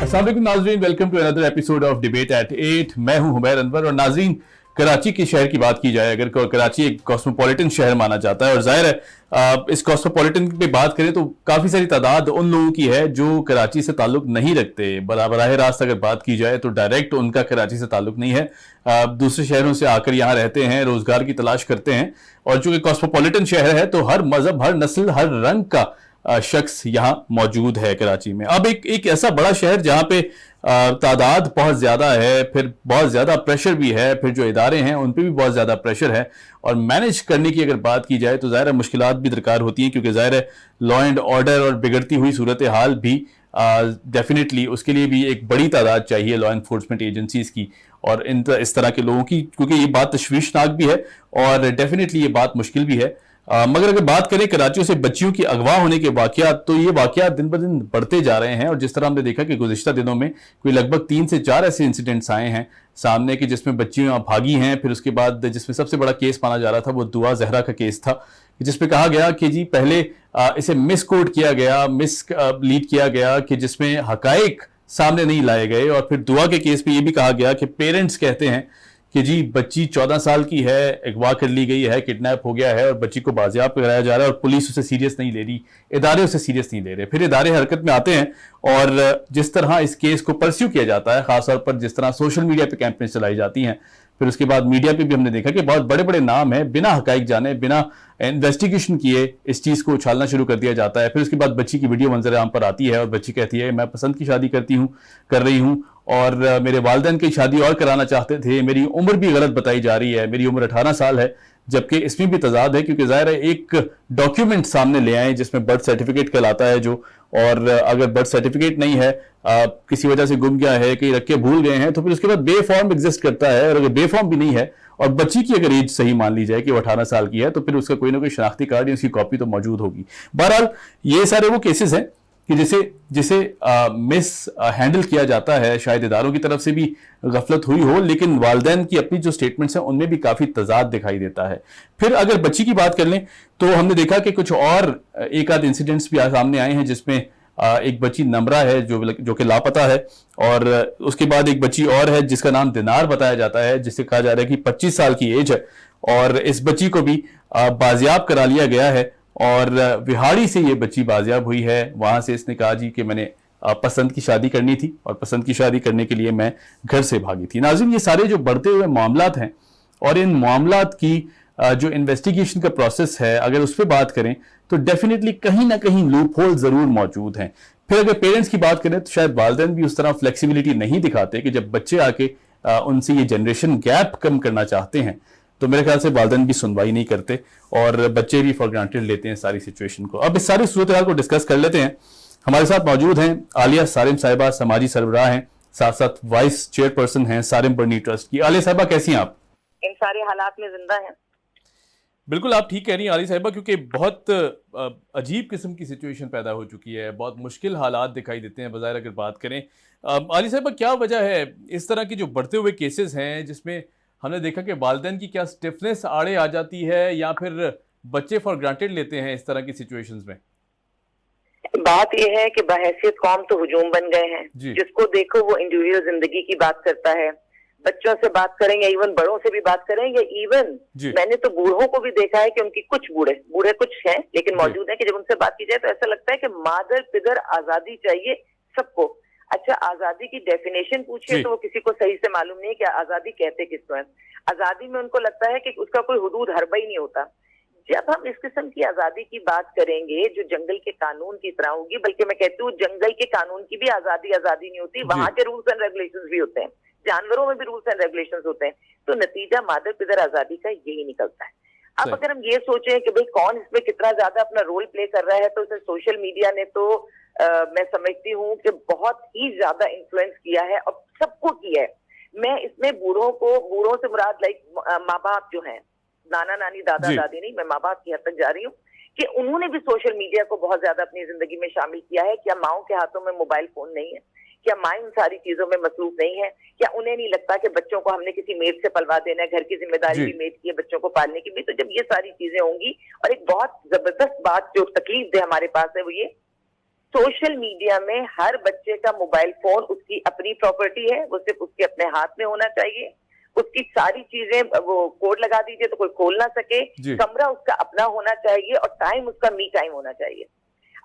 अस्सलाम वालेकुम नाज़रीन, welcome to another episode of debate at 8। मैं हूं हुमैर अनवर। और नाज़रीन, कराची के शहर की बात की जाए, अगर कराची एक कॉस्मोपॉलिटन शहर माना जाता है, और जाहिर है इस कॉस्मोपॉलिटन पे बात करें तो काफ़ी सारी तादाद उन लोगों की है जो कराची से ताल्लुक नहीं रखते। बराह रास्त अगर बात की जाए तो डायरेक्ट उनका कराची से ताल्लुक नहीं है, दूसरे शहरों से आकर यहाँ रहते हैं, रोज़गार की तलाश करते हैं। और चूँकि कॉस्मोपॉलिटन शहर है तो हर मज़हब, हर नस्ल, हर रंग का शख्स यहाँ मौजूद है कराची में। अब एक ऐसा बड़ा शहर जहाँ पे तादाद बहुत ज़्यादा है, फिर बहुत ज़्यादा प्रेशर भी है, फिर जो इदारे हैं उन पे भी बहुत ज़्यादा प्रेशर है, और मैनेज करने की अगर बात की जाए तो ज़ाहिर है मुश्किलात भी दरकार होती हैं, क्योंकि ज़ाहिर है लॉ एंड ऑर्डर और बिगड़ती हुई सूरत हाल भी डेफिनेटली उसके लिए भी एक बड़ी तादाद चाहिए लॉ एनफोर्समेंट एजेंसीज़ की और इस तरह के लोगों की, क्योंकि ये बात तशवीशनाक भी है और डेफिनेटली ये बात मुश्किल भी है। मगर अगर बात करें कराची से बच्चियों की अगवा होने के वाकयात, तो ये वाकयात दिन ब दिन बढ़ते जा रहे हैं। और जिस तरह हमने देखा कि गुज़िश्ता दिनों में कोई लगभग 3 से 4 ऐसे इंसिडेंट्स आए हैं सामने कि जिसमें बच्चियां भागी हैं। फिर उसके बाद जिसमें सबसे बड़ा केस माना जा रहा था वो दुआ जहरा का केस था, जिसमें कहा गया कि जी पहले इसे मिस कोड किया गया, मिस लीड किया गया, कि जिसमें हकाइक सामने नहीं लाए गए। और फिर दुआ के केस में ये भी कहा गया कि पेरेंट्स कहते हैं कि जी बच्ची 14 साल की है, अगवा कर ली गई है, किडनैप हो गया है और बच्ची को बाजियाब कराया जा रहा है, और पुलिस उसे सीरियस नहीं ले रही, इदारे उसे सीरियस नहीं ले रहे। फिर इदारे हरकत में आते हैं और जिस तरह इस केस को परस्यू किया जाता है, खासतौर पर जिस तरह सोशल मीडिया पे कैंपेन चलाई जाती हैं, फिर उसके बाद मीडिया पे भी हमने देखा कि बहुत बड़े बड़े नाम हैं, बिना हकाइक जाने, बिना इन्वेस्टिगेशन किए इस चीज़ को उछालना शुरू कर दिया जाता है। फिर उसके बाद बच्ची की वीडियो मंजर आम पर आती है और बच्ची कहती है मैं पसंद की शादी कर रही हूँ, और मेरे वालिदैन की शादी और कराना चाहते थे, मेरी उम्र भी गलत बताई जा रही है, मेरी उम्र 18 साल है, जबकि इसमें भी तजाद है, क्योंकि ज़ाहिर है एक डॉक्यूमेंट सामने ले आए जिसमें बर्थ सर्टिफिकेट कहलाता है जो, और अगर बर्थ सर्टिफिकेट नहीं है, किसी वजह से गुम गया है, कहीं रख के भूल गए हैं, तो फिर उसके बाद बेफॉर्म एग्जिस्ट करता है। और अगर बेफॉर्म भी नहीं है और बच्ची की अगर एज सही मान ली जाए कि वो 18 साल की है, तो फिर उसका कोई ना कोई शनाख्ती कार्ड या उसकी कॉपी तो मौजूद होगी। बहरहाल ये सारे वो केसेस हैं कि जिसे मिस हैंडल किया जाता है, शायद इदारों की तरफ से भी गफलत हुई हो, लेकिन वालिदैन की अपनी जो स्टेटमेंट्स हैं उनमें भी काफ़ी तजाद दिखाई देता है। फिर अगर बच्ची की बात कर लें तो हमने देखा कि कुछ और एक आध इंसिडेंट्स भी सामने आए हैं, जिसमें एक बच्ची नम्रा है जो कि लापता है, और उसके बाद एक बच्ची और है जिसका नाम दिनार बताया जाता है, जिसे कहा जा रहा है कि 25 साल की एज है, और इस बच्ची को भी बाजियाब करा लिया गया है। और विहाड़ी से ये बच्ची बाजियाब हुई है। वहाँ से इसने कहा जी कि मैंने पसंद की शादी करनी थी और पसंद की शादी करने के लिए मैं घर से भागी थी। नाज़रीन, ये सारे जो बढ़ते हुए मामलात हैं और इन मामलात की जो इन्वेस्टिगेशन का प्रोसेस है, अगर उस पर बात करें तो डेफिनेटली कहीं ना कहीं लूप होल ज़रूर मौजूद हैं। फिर अगर पेरेंट्स की बात करें तो शायद वालिदैन भी उस तरह फ्लेक्सिबिलिटी नहीं दिखाते कि जब बच्चे आके उनसे ये जनरेशन गैप कम करना चाहते हैं, तो मेरे ख्याल से वालिदैन भी सुनवाई नहीं करते और बच्चे भी फॉर ग्रांटेड लेते हैं सारी सिचुएशन को। अब इस सारी सूरत हाल को डिस्कस कर लेते हैं। हमारे साथ मौजूद हैं आलिया सारिम साहिबा, समाजी सरबराह हैं, साथ साथ वाइस चेयरपर्सन हैं सारिम बर्नी ट्रस्ट की। आलिया साहिबा, कैसी हैं आप? इन सारे हालात में जिंदा हैं। बिल्कुल आप ठीक कह रही हैं आलिया साहिबा, क्योंकि बहुत अजीब किस्म की सिचुएशन पैदा हो चुकी है, बहुत मुश्किल हालात दिखाई देते हैं बज़ाहिर अगर बात करें। आलिया साहिबा, क्या वजह है इस तरह की जो बढ़ते हुए केसेस हैं, जिसमें हमने देखा कि वालिदैन की क्या स्टिफनेस आड़े आ जाती है, या फिर बच्चे फॉर ग्रांटेड लेते हैं इस तरह की सिचुएशंस में? बात यह है कि बहैसियत कौम तो हुजूम बन गए हैं, जिसको देखो वो इंडिविजुअल जिंदगी की बात करता है। बच्चों से बात करें या इवन बड़ों से भी बात करें, या इवन मैंने तो बूढ़ों को भी देखा है कि उनकी कुछ बूढ़े कुछ हैं लेकिन मौजूद हैं कि जब उनसे बात की जाए तो ऐसा लगता है कि मादर पिदर आजादी चाहिए सबको। अच्छा, आजादी की डेफिनेशन पूछिए तो वो किसी को सही से मालूम नहीं है कि आजादी कहते किसको है। आजादी में उनको लगता है कि उसका कोई हुदूद हरबा ही नहीं होता। जब हम इस किस्म की आजादी की बात करेंगे जो जंगल के कानून की तरह होगी, बल्कि मैं कहती हूँ जंगल के कानून की भी आजादी नहीं होती, वहां के रूल्स एंड रेगुलेशंस भी होते हैं, जानवरों में भी रूल्स एंड रेगुलेशंस होते हैं, तो नतीजा मादर पिदर आजादी का यही निकलता है। अब अगर हम ये सोचें कि भाई कौन इसमें कितना ज्यादा अपना रोल प्ले कर रहा है, तो इसे सोशल मीडिया ने तो मैं समझती हूँ कि बहुत ही ज्यादा इन्फ्लुएंस किया है और सबको किया है। मैं इसमें बूढ़ों से मुराद लाइक माँ बाप जो हैं, नाना नानी दादा दादी नहीं, मैं माँ बाप की हद तक जा रही हूँ, कि उन्होंने भी सोशल मीडिया को बहुत ज्यादा अपनी जिंदगी में शामिल किया है। क्या माओं के हाथों में मोबाइल फोन नहीं है? क्या माँ इन सारी चीजों में मसरूफ नहीं है? क्या उन्हें नहीं लगता कि बच्चों को हमने किसी मेड से पलवा देना है, घर की जिम्मेदारी भी मेड की है बच्चों को पालने की भी? तो जब ये सारी चीजें होंगी, और एक बहुत जबरदस्त बात जो तकलीफ दे हमारे पास है वो ये सोशल मीडिया में हर बच्चे का मोबाइल फोन उसकी अपनी प्रॉपर्टी है, वो सिर्फ उसके अपने हाथ में होना चाहिए, उसकी सारी चीजें, वो कोड लगा दीजिए तो कोई खोल ना सके, कमरा उसका अपना होना चाहिए और टाइम उसका मी टाइम होना चाहिए।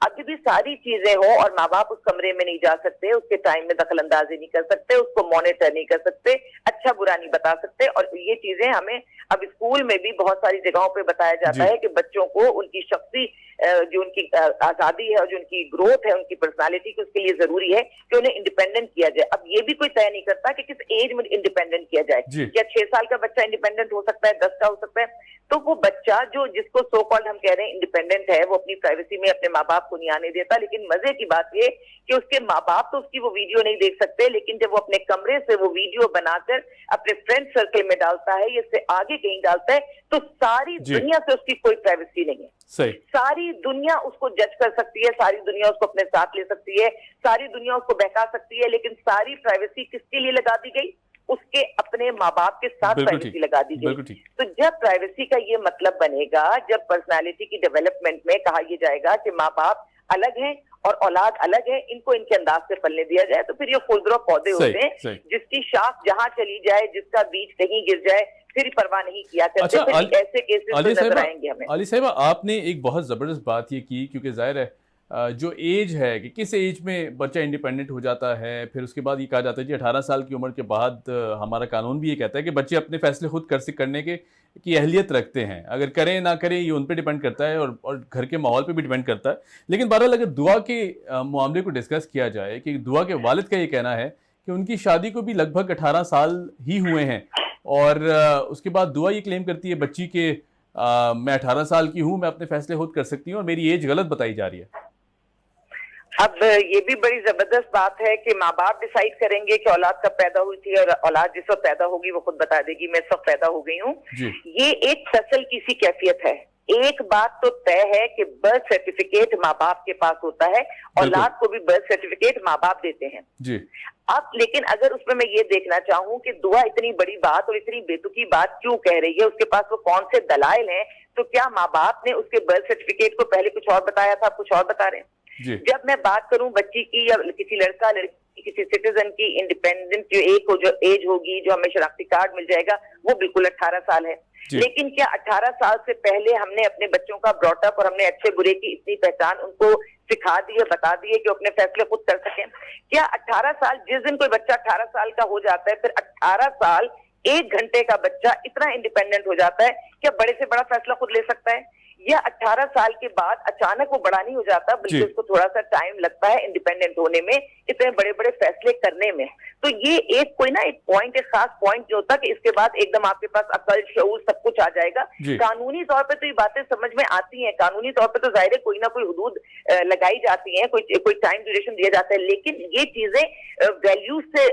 अभी भी सारी चीजें हो और माँ बाप उस कमरे में नहीं जा सकते, उसके टाइम में दखल अंदाजी नहीं कर सकते, उसको मॉनिटर नहीं कर सकते, अच्छा बुरा नहीं बता सकते। और ये चीजें हमें अब स्कूल में भी बहुत सारी जगहों पे बताया जाता है कि बच्चों को उनकी शख्सी जो उनकी आजादी है और जो उनकी ग्रोथ है, उनकी पर्सनालिटी की, उसके लिए जरूरी है कि उन्हें इंडिपेंडेंट किया जाए। अब ये भी कोई तय नहीं करता कि किस एज में इंडिपेंडेंट किया जाए। क्या 6 साल का बच्चा इंडिपेंडेंट हो सकता है, 10 का हो सकता है? तो वो बच्चा जो जिसको सो कॉल्ड हम कह रहे हैं इंडिपेंडेंट है, वो अपनी प्राइवेसी में अपने माँ बाप को नहीं आने देता। लेकिन मजे की बात ये कि उसके माँ बाप तो उसकी वो वीडियो नहीं देख सकते, लेकिन जब वो अपने कमरे से वो वीडियो बनाकर अपने फ्रेंड सर्कल में डालता है, इससे आगे कहीं डालता है, तो सारी दुनिया से उसकी कोई प्राइवेसी नहीं है। सारी दुनिया उसको जज कर सकती है, सारी दुनिया उसको अपने साथ ले सकती है, सारी दुनिया उसको बहका सकती है, लेकिन सारी प्राइवेसी किसके लिए लगा दी गई? उसके अपने माँ बाप के साथ प्राइवेसी लगा दी गई। तो जब प्राइवेसी का ये मतलब बनेगा, जब पर्सनालिटी की डेवलपमेंट में कहा यह जाएगा कि माँ बाप अलग हैं और औलाद अलग है, इनको इनके अंदाज से पलने दिया जाए, तो फिर ये फूलद्रो पौधे होते हैं जिसकी शाख जहां चली जाए, जिसका बीज कहीं गिर जाए, फिर परवाह नहीं किया करते। अच्छा, फिर ऐसे केसेस नजर आएंगे हमें। अली साहिबा, आपने एक बहुत जबरदस्त बात ये की, क्योंकि जाहिर है जो एज है कि किस एज में बच्चा इंडिपेंडेंट हो जाता है, फिर उसके बाद ये कहा जाता है कि 18 साल की उम्र के बाद हमारा कानून भी ये कहता है कि बच्चे अपने फैसले खुद करने की अहलियत रखते हैं। अगर करें ना करें ये उन पे डिपेंड करता है और घर के माहौल पे भी डिपेंड करता है। लेकिन बहरहाल अगर दुआ के मामले को डिस्कस किया जाए कि दुआ के वालिद का ये कहना है कि उनकी शादी को भी लगभग 18 साल ही हुए हैं और उसके बाद दुआ ये क्लेम करती है बच्ची के मैं 18 साल की हूँ, मैं अपने फैसले खुद कर सकती हूँ और मेरी एज गलत बताई जा रही है। अब ये भी बड़ी जबरदस्त बात है कि माँ बाप डिसाइड करेंगे कि औलाद कब पैदा हुई थी और औलाद जिस वक्त पैदा होगी वो खुद बता देगी मैं इस वक्त पैदा हो गई हूँ। ये एक फसल की सी कैफियत है। एक बात तो तय है कि बर्थ सर्टिफिकेट माँ बाप के पास होता है, औलाद को भी बर्थ सर्टिफिकेट माँ बाप देते हैं जी। अब लेकिन अगर उसमें मैं ये देखना चाहूँ कि दुआ इतनी बड़ी बात और इतनी बेतुकी बात क्यों कह रही है, उसके पास वो कौन से दलाइल हैं? तो क्या माँ बाप ने उसके बर्थ सर्टिफिकेट को पहले कुछ और बताया था, कुछ और बता रहे हैं? जब मैं बात करूं बच्ची की या किसी लड़का लड़की किसी सिटीजन की इंडिपेंडेंट जो एज होगी, जो हमें शनाख्ती कार्ड मिल जाएगा, वो बिल्कुल 18 साल है। लेकिन क्या 18 साल से पहले हमने अपने बच्चों का ब्रॉटअप और हमने अच्छे बुरे की इतनी पहचान उनको सिखा दी है, बता दी है कि अपने फैसले खुद कर सकें? क्या 18 साल, जिस दिन कोई बच्चा 18 साल का हो जाता है, फिर 18 साल 1 घंटे का बच्चा इतना इंडिपेंडेंट हो जाता है, क्या बड़े से बड़ा फैसला खुद ले सकता है? या 18 साल के बाद अचानक वो बड़ा नहीं हो जाता, बल्कि उसको थोड़ा सा टाइम लगता है इंडिपेंडेंट होने में, इतने बड़े बड़े फैसले करने में? तो ये एक कोई ना एक पॉइंट, एक खास पॉइंट जो होता है कि इसके बाद एकदम आपके पास अकल, शऊर सब कुछ आ जाएगा। कानूनी तौर पे तो ये बातें समझ में आती हैं, कानूनी तौर पे तो जाहिर है कोई ना कोई हुदूद लगाई जाती है, कोई टाइम ड्यूरेशन दिया जाता है, लेकिन ये चीजें वैल्यूज से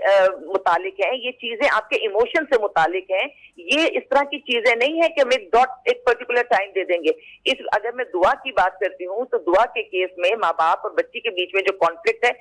मुतालिक है, ये चीजें आपके इमोशन से मुतालिक है। ये इस तरह की चीजें नहीं है कि हम एक पर्टिकुलर टाइम दे देंगे। अगर मैं दुआ की बात करती हूँ तो दुआ के केस में माँ बाप और बच्ची के बीच में जो कॉन्फ्लिक्ट है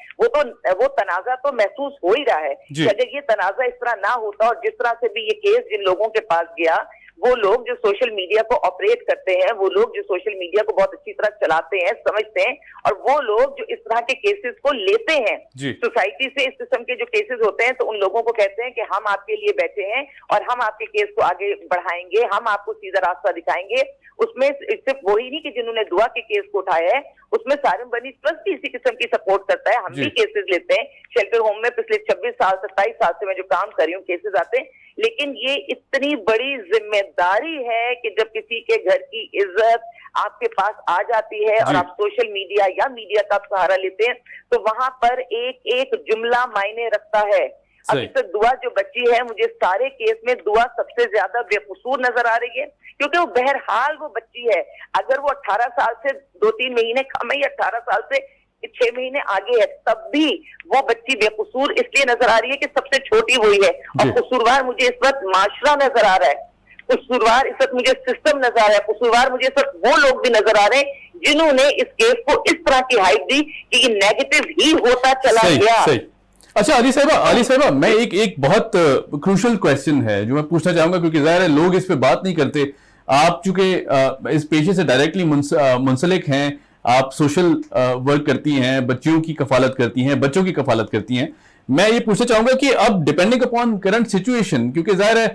वो तनाजा तो महसूस हो ही रहा है कि अगर ये तनाजा इस तरह ना होता और जिस तरह से भी ये केस जिन लोगों के पास गया, वो लोग जो सोशल मीडिया को ऑपरेट करते हैं, वो लोग जो सोशल मीडिया को बहुत अच्छी तरह चलाते हैं, समझते हैं, और वो लोग जो इस तरह के केसेस को लेते हैं सोसाइटी से, इस किस्म के जो केसेस होते हैं, तो उन लोगों को कहते हैं कि हम आपके लिए बैठे हैं और हम आपके केस को आगे बढ़ाएंगे, हम आपको सीधा रास्ता दिखाएंगे। उसमें सिर्फ वही नहीं कि जिन्होंने दुआ के केस को उठाया है, उसमें सारिम बनी ट्रस्ट भी इसी किस्म की सपोर्ट करता है। हम भी केसेस लेते हैं शेल्टर होम में, पिछले 26 साल 27 साल से मैं जो काम कर रही हूँ, केसेस आते हैं। लेकिन ये इतनी बड़ी जिम्मेदारी है कि जब किसी के घर की इज्जत आपके पास आ जाती है और आप सोशल मीडिया या मीडिया का सहारा लेते हैं, तो वहां पर एक एक जुमला मायने रखता है। अभी तक दुआ जो बच्ची है, मुझे सारे केस में दुआ सबसे ज्यादा बेकसूर नजर आ रही है, क्योंकि वो बहरहाल वो बच्ची है। अगर वो 18 साल से 2-3 महीने कम है या 18 साल से 6 महीने आगे है, तब भी वो बच्ची बेकसूर इसलिए नजर आ रही है कि सबसे छोटी वही है। और कसूरवार मुझे इस वक्त माशरा नजर आ रहा है, कसूरवार इस वक्त मुझे सिस्टम नजर आ रहा है, कसूरवार मुझे इस वक्त वो लोग भी नजर आ रहे हैं जिन्होंने इस केस को इस तरह की हाइप दी कि ये नेगेटिव ही होता चला गया। अच्छा अली साहिबा, मैं एक बहुत क्रूशल क्वेश्चन है जो मैं पूछना चाहूंगा, क्योंकि जाहिर है लोग इस पे बात नहीं करते। आप चूंकि इस पेशे से डायरेक्टली मुंसलिक हैं, آپ سوشل ورک کرتی ہیں, بچیوں کی کفالت کرتی ہیں, بچوں کی کفالت کرتی ہیں. میں یہ پوچھنا چاہوں گا کہ اب ڈیپینڈنگ اپون کرنٹ سچویشن, کیونکہ ظاہر ہے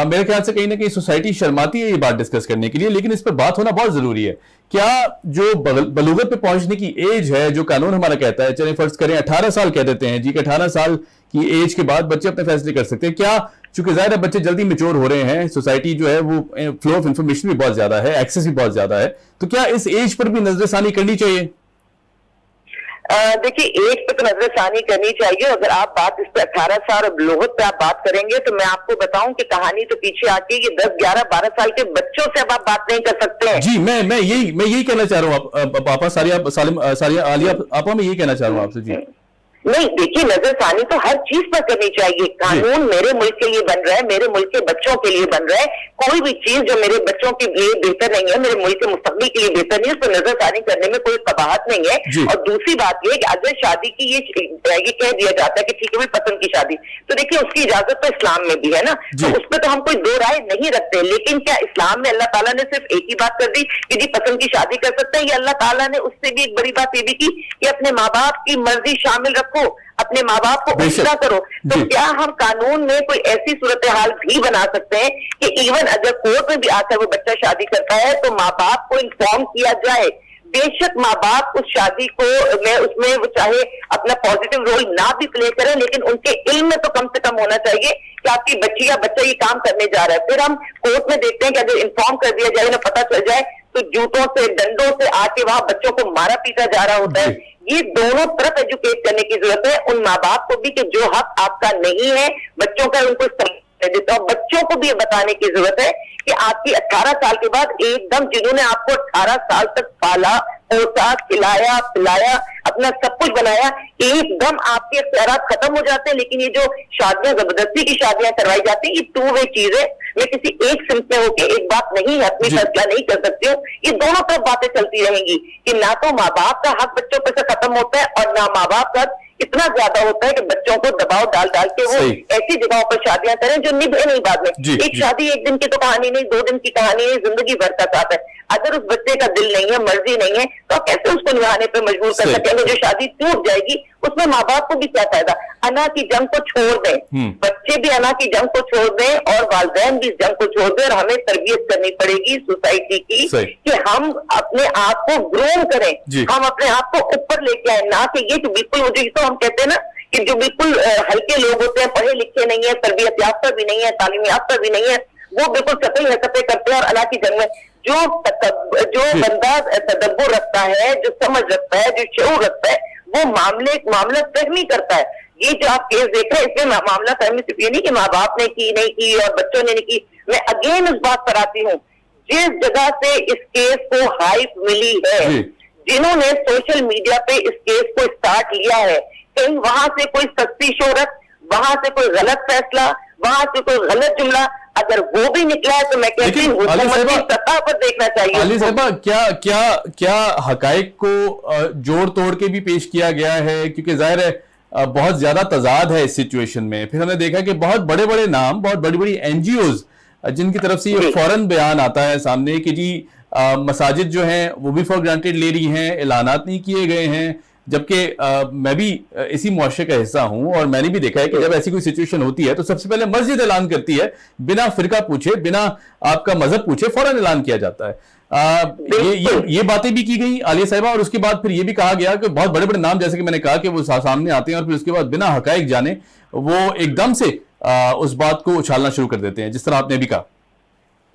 میرے خیال سے کہیں نہ کہیں سوسائٹی شرماتی ہے یہ بات ڈسکس کرنے کے لیے, لیکن اس پر بات ہونا بہت ضروری ہے. کیا جو بلوغت پہ پہنچنے کی ایج ہے, جو قانون ہمارا کہتا ہے, چلیں فرض کریں 18 سال کہہ دیتے ہیں جی کہ 18 سال کی ایج کے بعد بچے اپنے فیصلے کر سکتے ہیں, کیا چونکہ ظاہر ہے بچے جلدی میچور ہو رہے ہیں, سوسائٹی جو ہے وہ فلو آف انفارمیشن بھی بہت زیادہ ہے, ایکسیس بھی بہت زیادہ ہے, تو کیا اس ایج پر بھی نظر ثانی کرنی چاہیے؟ دیکھیے ایج پہ تو نظر ثانی کرنی چاہیے. اگر آپ بات اس پہ 18 سال اور بلوغت پہ آپ بات کریں گے تو میں آپ کو بتاؤں کہ کہانی تو پیچھے آتی ہے کہ 10 11 12 سال کے بچوں سے اب آپ بات نہیں کر سکتے ہیں. جی میں یہی کہنا چاہ رہا ہوں پاپا ساریہ عالیہ آپا, میں یہی کہنا چاہ رہا ہوں آپ سے. جی نہیں دیکھیے نظر ثانی تو ہر چیز پر کرنی چاہیے. قانون میرے ملک کے لیے بن رہا ہے, میرے ملک کے بچوں کے لیے بن رہا ہے. کوئی بھی چیز جو میرے بچوں کے لیے بہتر نہیں ہے, میرے ملک کے مستقبل کے لیے بہتر نہیں ہے, اس پر نظر ثانی کرنے میں کوئی قباحت نہیں ہے. اور دوسری بات یہ کہ اگر شادی کی یہ کہہ دیا جاتا ہے کہ ٹھیک ہے بھائی پسند کی شادی, تو دیکھیے اس کی اجازت تو اسلام میں بھی ہے نا, تو اس پہ تو ہم کوئی دو رائے نہیں رکھتے. لیکن کیا اسلام میں اللہ تعالیٰ نے صرف ایک ہی بات کر دی کہ جی پسند کی شادی کر سکتے ہیں, یا اللہ تعالیٰ نے اس سے بھی ایک بڑی بات یہ بھی کی کہ اپنے ماں باپ کی مرضی شامل رکھو, اپنے ماں باپ کو اچھا کرو. تو کیا ہم قانون میں کوئی ایسی صورتحال بھی بنا سکتے ہیں کہ ایون اگر کورٹ میں بھی آ کر وہ بچہ شادی کرتا ہے تو ماں باپ کو انفارم کیا جائے؟ بے شک ماں باپ اس شادی کو اس میں وہ چاہے اپنا پازیٹیو رول نہ بھی پلے کریں, لیکن ان کے علم میں تو کم سے کم ہونا چاہیے کہ آپ کی بچی یا بچہ یہ کام کرنے جا رہا ہے. پھر ہم کورٹ میں دیکھتے ہیں کہ اگر انفارم کر دیا جائے, انہیں پتہ چل جائے, تو جوتوں سے ڈنڈوں سے آ کے وہاں بچوں کو مارا پیٹا جا رہا ہوتا ہے. یہ دونوں طرف ایجوکیٹ کرنے کی ضرورت ہے ان ماں باپ کو بھی کہ جو حق آپ کا نہیں ہے بچوں کا, ان کو دیتا ہوں. بچوں کو بھی یہ بتانے کی ضرورت ہے کہ آپ کی 18 سال کے بعد ایک دم جنہوں نے آپ کو 18 سال تک پالا پوسا کھلایا پلایا اپنا سب کچھ بنایا, ایک دم آپ کے اختیارات ختم ہو جاتے ہیں. لیکن یہ جو شادیاں زبردستی کی شادیاں کروائی جاتی ہیں, یہ ٹو وے چیز ہے. میں کسی ایک سمت میں ہو کے ایک بات نہیں اپنی فیصلہ نہیں کر سکتی ہوں. یہ دونوں طرف باتیں چلتی رہیں گی کہ نہ تو ماں باپ کا حق بچوں پر سے ختم ہوتا ہے اور نہ ماں باپ کا اتنا زیادہ ہوتا ہے کہ بچوں کو دباؤ ڈال ڈال کے وہ ایسی جگہوں پر شادیاں کریں جو نبھے نہیں بعد میں. ایک شادی ایک دن کی تو کہانی نہیں, 2 دن کی کہانی نہیں, زندگی بھر کا ساتھ ہے. اگر اس بچے کا دل نہیں ہے, مرضی نہیں ہے, تو آپ کیسے اس کو نبھانے پہ مجبور کر سکیں گے؟ جو شادی ٹوٹ جائے گی اس میں ماں باپ کو بھی کیا فائدہ؟ انا کی جنگ کو چھوڑ دیں, بچے بھی انا کی جنگ کو چھوڑ دیں اور والدین بھی اس جنگ کو چھوڑ دیں, اور ہمیں تربیت کرنی پڑے گی سوسائٹی کی کہ ہم اپنے آپ کو گروم کریں, ہم اپنے آپ کو اوپر لے کے آئیں. نہ کہ یہ جو بالکل مجھے تو ہم کہتے ہیں نا کہ جو بالکل ہلکے لوگ ہوتے ہیں, پڑھے لکھے نہیں ہیں, تربیت یافتہ بھی نہیں ہے, تعلیم یافتہ بھی نہیں ہے, وہ بالکل سطحی حرکتیں کرتے ہیں. اور اللہ کی جنگ میں جو بندہ تدبر رکھتا ہے, جو سمجھ رکھتا ہے, جو شعور رکھتا ہے, وہ معاملہ فہمی کرتا ہے. یہ جو آپ کیس دیکھ رہے ہیں اس میں معاملہ فہمی صرف یہ نہیں کہ ماں باپ نے کی نہیں کی اور بچوں نے نہیں کی. میں اگین اس بات پر آتی ہوں, جس جگہ سے اس کیس کو ہائپ ملی ہے, جنہوں نے سوشل میڈیا پہ اس کیس کو اسٹارٹ لیا ہے, کہیں وہاں سے کوئی سستی شہرت, وہاں سے کوئی غلط فیصلہ, وہاں سے کوئی غلط جملہ اگر وہ بھی نکلا ہے تو میں کہتی ہوں حکومت کی سطح پر دیکھنا چاہیے. علی صاحبہ کیا حقائق کو جوڑ توڑ کے بھی پیش کیا گیا ہے؟ کیونکہ ظاہر ہے بہت زیادہ تضاد ہے اس سچویشن میں. پھر ہم نے دیکھا کہ بہت بڑے بڑے نام, بہت بڑی بڑی NGOs جن کی طرف سے یہ فوراً بیان آتا ہے سامنے کہ جی مساجد جو ہیں وہ بھی فار گرانٹیڈ لے رہی ہیں, اعلانات نہیں کیے گئے ہیں. جبکہ میں بھی اسی معاشرے کا حصہ ہوں اور میں نے بھی دیکھا ہے کہ جب ایسی کوئی سچویشن ہوتی ہے تو سب سے پہلے مسجد اعلان کرتی ہے, بنا فرقہ پوچھے, بنا آپ کا مذہب پوچھے فوراً اعلان کیا جاتا ہے. یہ باتیں بھی کی گئی عالیہ صاحبہ, اور اس کے بعد پھر یہ بھی کہا گیا کہ بہت بڑے بڑے نام جیسے کہ میں نے کہا کہ وہ سامنے آتے ہیں اور پھر اس کے بعد بنا حقائق جانے وہ ایک دم سے اس بات کو اچھالنا شروع کر دیتے ہیں, جس طرح آپ نے بھی کہا.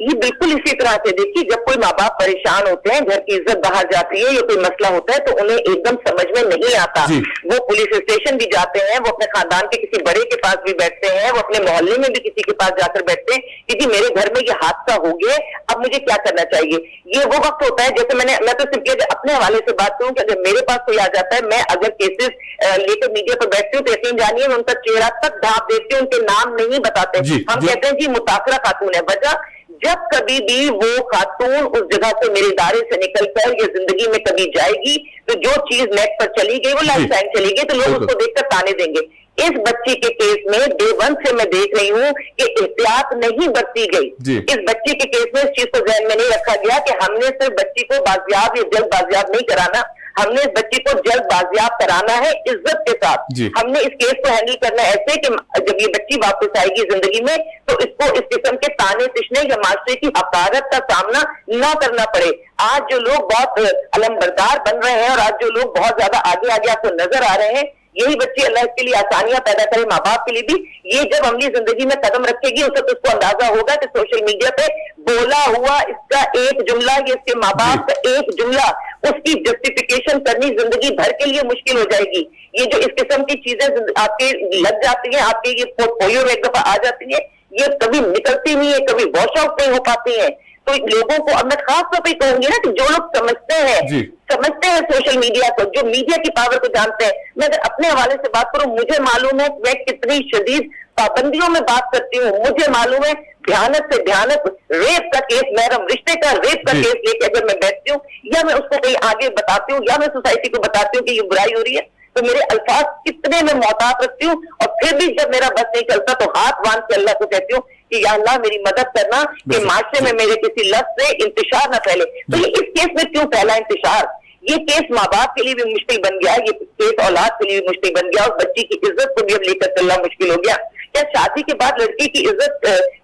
یہ بالکل اسی طرح سے دیکھیے, جب کوئی ماں باپ پریشان ہوتے ہیں, گھر کی عزت باہر جاتی ہے یا کوئی مسئلہ ہوتا ہے تو انہیں ایک دم سمجھ میں نہیں آتا. وہ پولیس اسٹیشن بھی جاتے ہیں, وہ اپنے خاندان کے کسی بڑے کے پاس بھی بیٹھتے ہیں, وہ اپنے محلے میں بھی کسی کے پاس جا کر بیٹھتے ہیں کہ جی میرے گھر میں یہ حادثہ ہو گیا, اب مجھے کیا کرنا چاہیے. یہ وہ وقت ہوتا ہے جیسے میں تو صرف اپنے حوالے سے بات کروں کہ اگر میرے پاس کوئی آ جاتا ہے, میں اگر کیسز لے کر میڈیا پر بیٹھتی ہوں تو یقین جانیے میں ان کا چہرہ تک ڈھانپ دیتی ہوں, ان کے نام نہیں بتاتے. ہم کہتے ہیں جی متاثرہ خاتون ہے. وجہ जब कभी भी वो खातून उस जगह से, मेरे इदारे से निकल कर या जिंदगी में कभी जाएगी, तो जो चीज नेट पर चली गई वो लाइफ टाइम चली गई, तो लोग उसको देखकर ताने देंगे। इस बच्ची के केस में डे वन से मैं देख रही हूँ कि एहतियात नहीं बरती गई। इस बच्ची के केस में इस चीज को ध्यान में नहीं रखा गया कि हमने सिर्फ बच्ची को बाजियाब या जल्द बाजियाब नहीं कराना, हमने इस बच्ची को जल्द बाजियाब कराना है इज्जत के साथ। हमने इस केस को हैंडल करना है ऐसे कि जब ये बच्ची वापस आएगी जिंदगी में तो इसको इस किस्म के ताने तिशने या माशरे की हकारत का सामना न करना पड़े। आज जो लोग बहुत अलमबरदार बन रहे हैं और आज जो लोग बहुत ज्यादा आगे आगे आपको नजर आ रहे हैं, यही बच्ची अल्लाह इसके लिए आसानियां पैदा करे माँ बाप के लिए भी। ये जब अमली जिंदगी में कदम रखेगी उसे तो उसको अंदाजा होगा कि सोशल मीडिया पे बोला हुआ इसका एक जुमला या इसके माँ बाप का एक जुमला उसकी जस्टिफिकेशन करनी जिंदगी भर के लिए मुश्किल हो जाएगी। ये जो इस किस्म की चीजें आपके लग जाती हैं, आपके ये पोर्टफोलियो में एक दफा आ जाती है, ये कभी निकलती नहीं है, कभी वॉश आउट नहीं हो पाती है। तो लोगों को, अब मैं खास तौर पर कहूंगी ना कि जो लोग समझते हैं सोशल मीडिया को, जो मीडिया की पावर को जानते हैं। मैं अगर अपने हवाले से बात करूं, मुझे मालूम है मैं कितनी शदीद पाबंदियों में बात करती हूँ। मुझे मालूम है भयानक से भयानक रेप का केस, महरम रिश्ते का रेप का केस लेके अगर मैं बैठती हूँ या मैं उसको कहीं आगे बताती हूँ या मैं सोसाइटी को बताती हूँ कि ये बुराई हो रही है, तो मेरे अल्फाज कितने मैं मोहतात रखती हूँ। और फिर भी जब मेरा बस नहीं चलता तो हाथ बांध के अल्लाह को कहती हूँ कि या अल्लाह मेरी मदद करना कि माशरे में मेरे किसी लफ्ज से इंतशार न फैले। तो ये इस केस में क्यों फैला इंतशार? ये केस माँ बाप के लिए भी मुश्किल बन गया, ये केस औलाद के लिए भी मुश्किल बन गया और बच्ची की इज्जत को भी अब लेकर चलना मुश्किल हो गया। क्या शादी के बाद लड़की की इज्जत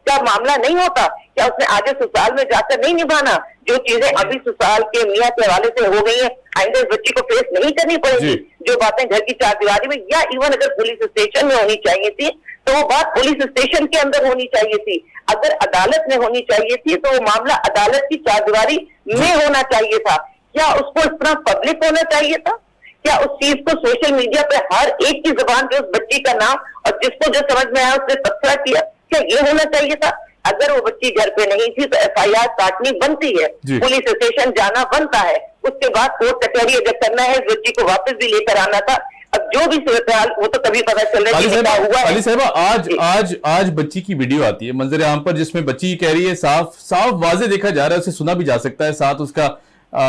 का मामला नहीं होता? क्या उसने आगे ससुराल में जाकर नहीं निभाना? जो चीजें अभी ससुराल के मियाँ के हवाले से हो गई है, आइंदा इस बच्ची को फेस नहीं करनी पड़ेगी। जो बातें घर की चारदीवारी में या इवन अगर पुलिस स्टेशन में होनी चाहिए थी तो वो बात पुलिस स्टेशन के अंदर होनी चाहिए थी। अगर अदालत में होनी चाहिए थी तो वो मामला अदालत की चारदीवारी में होना चाहिए था। क्या उसको इस तरह पब्लिक होना चाहिए था? क्या उस चीज को सोशल मीडिया पे हर एक की जुबान पे उस बच्ची का नाम और जिसको जो समझ में आया उसने तबसरा किया, क्या ये होना चाहिए था? अगर वो बच्ची घर पे नहीं थी तो FIR काटनी बनती है, पुलिस स्टेशन जाना बनता है, उसके बाद कोर्ट कचहरी अगर करना है, इस बच्ची को वापस भी लेकर आना था। अब जो भी सूरत हाल वो तो कभी पता चल रहा है। अली साहबा, आज बच्ची की वीडियो आती है मंजर आम पर जिसमें बच्ची कह रही है, साफ वाजे देखा जा रहा है, उसे सुना भी जा सकता है, साथ उसका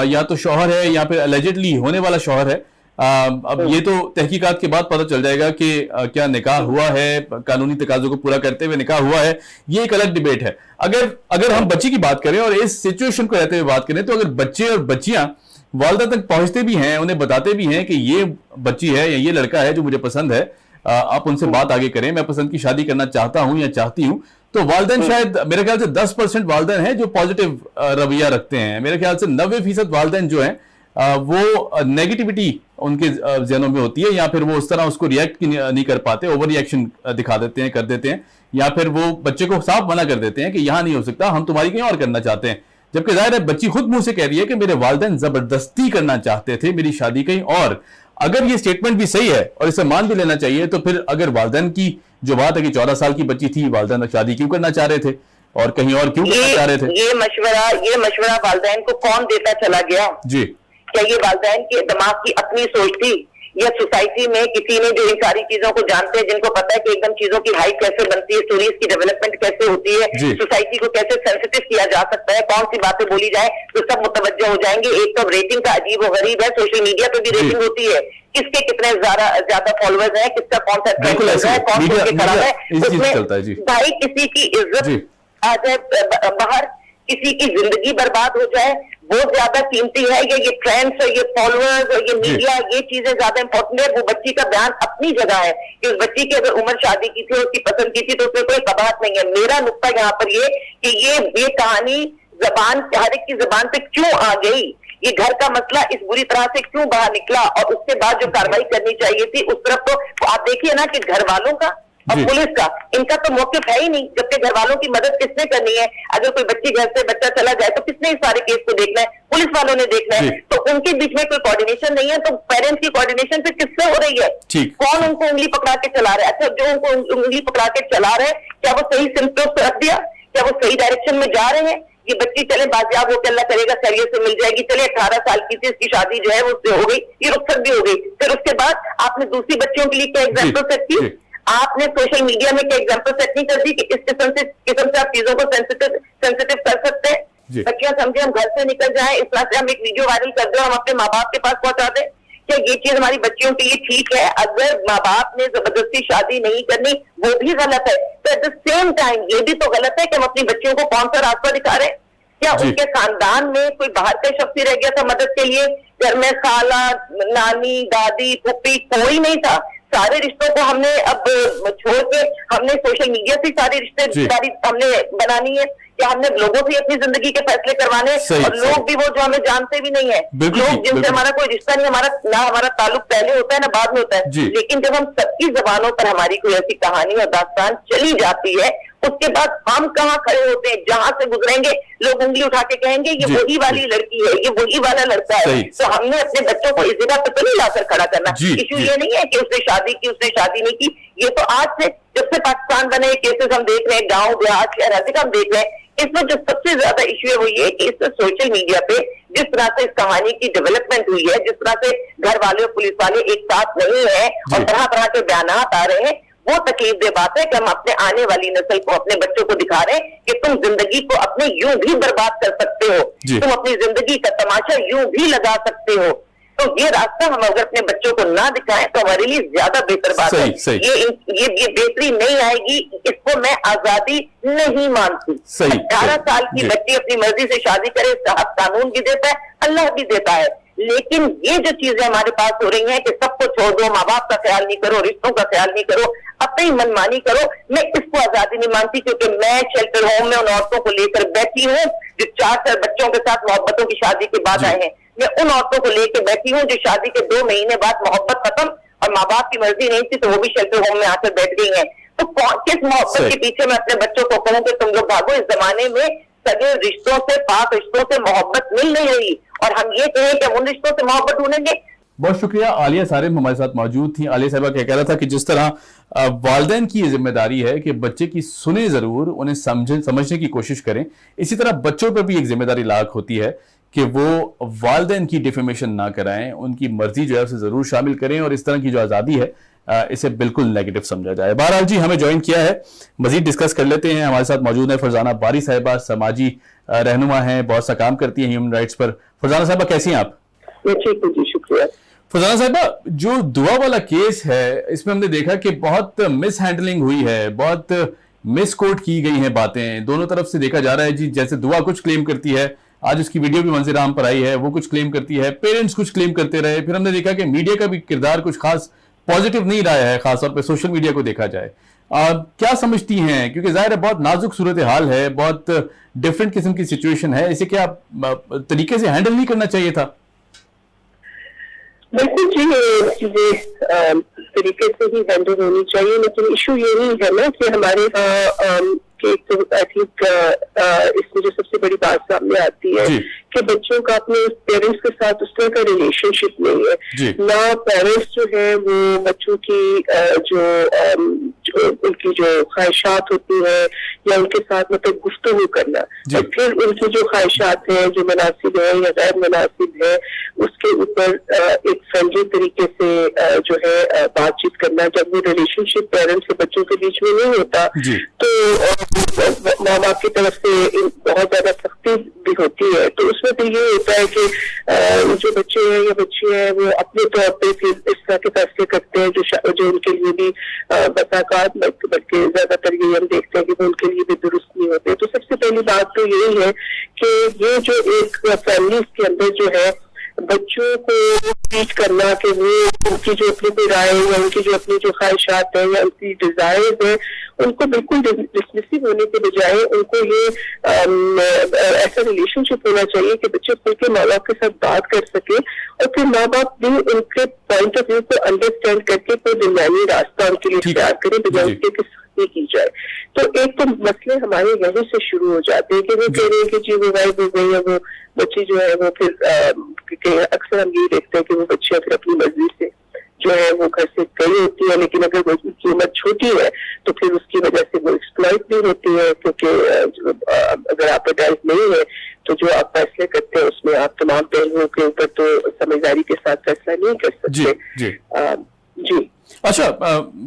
या तो शौहर है या फिर अलेजिडली होने वाला शौहर है। अब ये तो तहकीकात के बाद पता चल जाएगा कि क्या निकाह हुआ है, कानूनी तकाजों को पूरा करते हुए निकाह हुआ है, ये एक अलग डिबेट है। अगर हम बच्ची की बात करें और इस सिचुएशन को रहते हुए बात करें तो अगर बच्चे और बच्चियां वालिदा तक पहुंचते भी हैं, उन्हें बताते भी हैं कि ये बच्ची है या ये लड़का है जो मुझे पसंद है, आप उनसे बात आगे करें, मैं पसंद की शादी करना चाहता हूं या चाहती हूं, तो वालिदैन शायद मेरे ख्याल से 10% वालिदैन हैं जो पॉजिटिव रवैया रखते हैं। मेरे ख्याल से 90% वालिदैन जो हैं वो नेगेटिविटी उनके ज़हनों में होती है, या फिर वो उस तरह उसको रिएक्ट नहीं कर पाते, ओवर रिएक्शन दिखा देते हैं, कर देते हैं, या फिर वो बच्चे को साफ मना कर देते हैं कि यहाँ नहीं हो सकता, हम तुम्हारी कहीं और करना चाहते हैं। जबकि जाहिर है बच्ची खुद मुंह से कह रही है कि मेरे वालिदैन जबरदस्ती करना चाहते थे मेरी शादी कहीं और। अगर ये स्टेटमेंट भी सही है और इसे मान भी लेना चाहिए, तो फिर अगर वालिदैन की जो बात है कि 14 साल की बच्ची थी, वालिदैन शादी क्यों करना चाह रहे थे और कहीं और क्यों करना चाह रहे थे? ये मशवरा वालिदैन को कौन देता चला गया? जी, क्या ये वालिदैन के दिमाग की अपनी सोच थी या सोसाइटी में किसी ने जो इन सारी चीजों को जानते हैं, जिनको पता है कि एकदम चीजों की हाइट कैसे बनती है, स्टोरीज की डेवलपमेंट कैसे होती है, सोसाइटी को कैसे सेंसिटिव किया जा सकता है, कौन सी बातें बोली जाए तो सब मुतवज्जो हो जाएंगे। एक तो रेटिंग का अजीब और गरीब है, सोशल मीडिया पे भी रेटिंग होती है, किसके कितने ज्यादा फॉलोअर्स हैं, किसका कौन सा ट्रेंड चल रहा है, कौन सा खराब है, उसमें भाई किसी की इज्जत आ जाए बाहर, किसी की जिंदगी बर्बाद हो जाए, वो ज्यादा कीमती है या ये ट्रेंड्स और ये फॉलोअर्स और ये मीडिया, ये चीजें ज्यादा इंपॉर्टेंट है? वो बच्ची का बयान अपनी जगह है कि उस बच्ची की अगर उम्र शादी की थी, उसकी पसंद की थी, तो उसमें कोई कबाहत नहीं है। मेरा नुक्ता यहाँ पर ये कि ये कहानी जबान हर एक की जबान पे क्यों आ गई, ये घर का मसला इस बुरी तरह से क्यों बाहर निकला, और उसके बाद जो कार्रवाई करनी चाहिए थी उस तरफ तो आप देखिए ना कि घर वालों का और पुलिस का, इनका तो मौक़िफ़ है ही नहीं। जबकि घर वालों की मदद किसने करनी है? अगर कोई बच्ची घर से बच्चा चला जाए तो किसने इस सारे केस को देखना है? पुलिस वालों ने देखना है। तो उनके बीच में कोई कोऑर्डिनेशन नहीं है, तो पेरेंट्स की कोऑर्डिनेशन फिर किससे हो रही है? कौन उनको उंगली पकड़ा के चला रहा है? अच्छा, जो उनको उंगली पकड़ा के चला रहे हैं, क्या वो सही सिम्टम्स पे रख दिया? क्या वो सही डायरेक्शन में जा रहे हैं? ये बच्ची चले बाजियाब होकर अल्लाह करेगा खैरियत से मिल जाएगी, चले 18 साल की थी, इसकी शादी जो है वो उससे हो गई, ये रुखसत भी हो गई। फिर उसके बाद आपने दूसरी बच्चियों के लिए क्या एग्जाम्पल सेट की? آپ نے سوشل میڈیا میں کیا ایگزامپل سیٹ نہیں کر دی کہ اس قسم سے آپ چیزوں کو سینسیٹیو کر سکتے ہیں؟ بچیاں سمجھے ہم گھر سے نکل جائیں اس طرح سے ہم ایک ویڈیو وائرل کر دیں اور ہم اپنے ماں باپ کے پاس پہنچا دیں، کیا یہ چیز ہماری بچیوں کے لیے ٹھیک ہے؟ اگر ماں باپ نے زبردستی شادی نہیں کرنی وہ بھی غلط ہے، تو ایٹ دا سیم ٹائم یہ بھی تو غلط ہے کہ ہم اپنی بچیوں کو کون سا راستہ دکھا رہے ہیں؟ کیا ان کے خاندان میں کوئی باہر کا شخص ہی رہ گیا تھا مدد کے لیے؟ گھر میں خالہ، نانی، دادی، پھوپھی کوئی نہیں تھا؟ سارے رشتوں کو ہم نے اب چھوڑ کے ہم نے سوشل میڈیا سے ساری رشتے داری ہم نے بنانی ہے، یا ہم نے لوگوں سے اپنی زندگی کے فیصلے کروانے ہیں؟ اور لوگ بھی وہ جو ہمیں جانتے بھی نہیں ہیں، لوگ جن سے ہمارا کوئی رشتہ نہیں، نہ ہمارا تعلق پہلے ہوتا ہے نہ بعد میں ہوتا ہے، لیکن جب ہم سب کی زبانوں پر ہماری کوئی ایسی کہانی اور داستان چلی جاتی ہے اس کے بعد ہم کہاں کھڑے ہوتے ہیں؟ جہاں سے گزریں گے لوگ انگلی اٹھا کے کہیں گے یہ وہی والی لڑکی ہے، یہ وہی والا لڑکا ہے۔ تو ہم نے اپنے بچوں کو اس جگہ پہ تو نہیں لا کر کھڑا کرنا۔ ایشو یہ نہیں ہے کہ اس نے شادی کی، اس نے شادی نہیں کی، یہ تو آج سے جب سے پاکستان بنے کیسز ہم دیکھ رہے ہیں، گاؤں دیہات شہر ہر جگہ ہم دیکھ رہے ہیں۔ اس میں جو سب سے زیادہ ایشو ہے وہ یہ کہ اس میں سوشل میڈیا پہ جس طرح سے اس کہانی کی ڈیولپمنٹ ہوئی ہے، جس طرح سے گھر والے اور پولیس والے ایک ساتھ نہیں ہیں اور طرح طرح کے بیانات آ رہے ہیں، وہ تکلیف دہ بات ہے کہ ہم اپنے آنے والی نسل کو، اپنے بچوں کو دکھا رہے ہیں کہ تم زندگی کو اپنے یوں بھی برباد کر سکتے ہو، تم اپنی زندگی کا تماشا یوں بھی لگا سکتے ہو۔ تو یہ راستہ ہم اگر اپنے بچوں کو نہ دکھائیں تو ہمارے لیے زیادہ بہتر بات ہے۔ یہ بہتری نہیں آئے گی، اس کو میں آزادی نہیں مانتی۔ 18 سال کی بچی اپنی مرضی سے شادی کرے، اس کا حق قانون بھی دیتا ہے، اللہ بھی دیتا ہے، لیکن یہ جو چیزیں ہمارے پاس ہو رہی ہیں کہ سب کو چھوڑ دو، ماں باپ کا خیال نہیں کرو، رشتوں کا خیال نہیں کرو، اپنی منمانی کرو، میں اس کو آزادی نہیں مانتی، کیونکہ میں شیلٹر ہوم میں ان عورتوں کو لے کر بیٹھی ہوں جو 4 بچوں کے ساتھ محبتوں کی شادی کے بعد آئے ہیں، میں ان عورتوں کو لے کے بیٹھی ہوں جو شادی کے 2 مہینے بعد محبت ختم اور ماں باپ کی مرضی نہیں تھی تو وہ بھی شیلٹر ہوم میں آ کر بیٹھ گئی ہیں۔ تو کس محبت کے پیچھے میں اپنے بچوں کو کہوں کہ تم لوگ بھاگو؟ اس زمانے میں سگے رشتوں سے، پاک رشتوں سے محبت مل نہیں رہی، اور ہم یہ کہیں کہ ہم ان رشتوں سے محبت ڈھونڈیں گے۔ بہت شکریہ۔ عالیہ صارم ہمارے ساتھ موجود تھیں۔ عالیہ صاحبہ کیا کہہ رہا تھا کہ جس طرح والدین کی یہ ذمہ داری ہے کہ بچے کی سنیں ضرور، انہیں سمجھنے کی کوشش کریں، اسی طرح بچوں پر بھی ایک ذمہ داری لاحق ہوتی ہے کہ وہ والدین کی ڈیفیمیشن نہ کرائیں، ان کی مرضی جو ہے اسے ضرور شامل کریں، اور اس طرح کی جو آزادی ہے اسے بالکل نیگیٹو سمجھا جائے۔ بہرحال جی ہمیں جوائن کیا ہے، مزید ڈسکس کر لیتے ہیں۔ ہمارے ساتھ موجود ہیں فرزانہ باری صاحبہ، سماجی رہنما ہیں، بہت سا کام کرتی ہیں ہیومن رائٹس پر۔ فرزانہ صاحبہ کیسی ہیں آپ؟ ٹھیک ہے جی، شکریہ۔ فرزانہ صاحبہ، جو دعا والا کیس ہے اس میں ہم نے دیکھا کہ بہت مس ہینڈلنگ ہوئی ہے، بہت مس کوٹ کی گئی ہیں باتیں، دونوں طرف سے دیکھا جا رہا ہے جی، جیسے دعا کچھ کلیم کرتی ہے، آج اس کی ویڈیو بھی منظر عام پر آئی ہے، وہ کچھ کلیم کرتی ہے، پیرنٹس کچھ کلیم کرتے رہے، پھر ہم نے دیکھا کہ میڈیا کا بھی کردار کچھ خاص پازیٹیو نہیں رہا ہے، خاص طور پہ سوشل میڈیا کو دیکھا جائے۔ کیا سمجھتی ہیں؟ کیونکہ ظاہر ہے بہت نازک صورتحال ہے، بہت ڈفرینٹ قسم کی سچویشن ہے، اسے کیا طریقے سے ہینڈل نہیں کرنا چاہیے تھا؟ بالکل جی، یہ چیزیں طریقے سے ہی ہینڈل ہونی چاہیے، لیکن ایشو یہی ہے نا کہ ہمارے آئی تھنک اس میں جو سب سے بڑی بات سامنے آتی ہے کہ بچوں کا اپنے پیرنٹس کے ساتھ اس طرح کا ریلیشن شپ نہیں ہے، نہ پیرنٹس جو ہے وہ بچوں کی جو ان کی جو خواہشات ہوتی ہیں یا ان کے ساتھ مطلب گفتگو کرنا، اور پھر ان کی جو خواہشات ہیں جو مناسب ہے یا غیر مناسب ہے اس کے اوپر ایک فرینڈلی طریقے سے جو ہے بات چیت کرنا۔ جب وہ ریلیشن شپ پیرنٹس سے بچوں کے بیچ میں نہیں ہوتا تو ماں باپ کی طرف سے بہت زیادہ سختی بھی ہوتی ہے، تو اس میں پھر یہ ہوتا ہے کہ جو بچے ہیں یا بچی ہیں وہ اپنے طور پہ پھر اس طرح کے فیصلے کرتے ہیں جو ان کے لیے بھی بساکات، بلکہ زیادہ تر یہ ہم دیکھتے ہیں کہ وہ ان کے لیے بھی درست نہیں ہوتے۔ تو سب سے پہلی بات تو یہی ہے کہ یہ جو ایک فیملیز کے اندر جو ہے بچوں کو ٹیچ کرنا کہ وہ ان کی جو اپنی کوئی رائے یا ان کی جو اپنی جو خواہشات ہیں یا ان کی ڈیزائرز ہیں ان کو بالکل ڈسمسو ہونے کے بجائے ان کو یہ ایسا ریلیشن شپ ہونا چاہیے کہ بچے کھل کے ماں باپ کے ساتھ بات کر سکے، اور پھر ماں باپ بھی ان کے پوائنٹ آف ویو کو انڈرسٹینڈ کر کے کوئی درمیانی راستہ ان کے لیے اختیار کرے بجائے اس کے کی جائے۔ تو ایک تو مسئلے ہمارے یہیں سے شروع ہو جاتے ہیں کہ وہ کہہ رہے ہیں کہ جی وہ غائب ہو گئی ہے وہ بچی جو ہے وہ، پھر اکثر ہم یہی دیکھتے ہیں کہ وہ بچیاں پھر اپنی مرضی سے جو ہے وہ گھر سے گئی ہوتی ہے، لیکن اگر وہ کی عمر چھوٹی ہے تو پھر اس کی وجہ سے وہ ایکسپلائٹ بھی ہوتی ہے، کیونکہ اگر آپ اڈلٹ نہیں ہے تو جو آپ فیصلے کرتے ہیں اس میں آپ تمام پہلوؤں کے اوپر تو سمجھداری کے ساتھ فیصلہ نہیں کر سکتے۔ جی अच्छा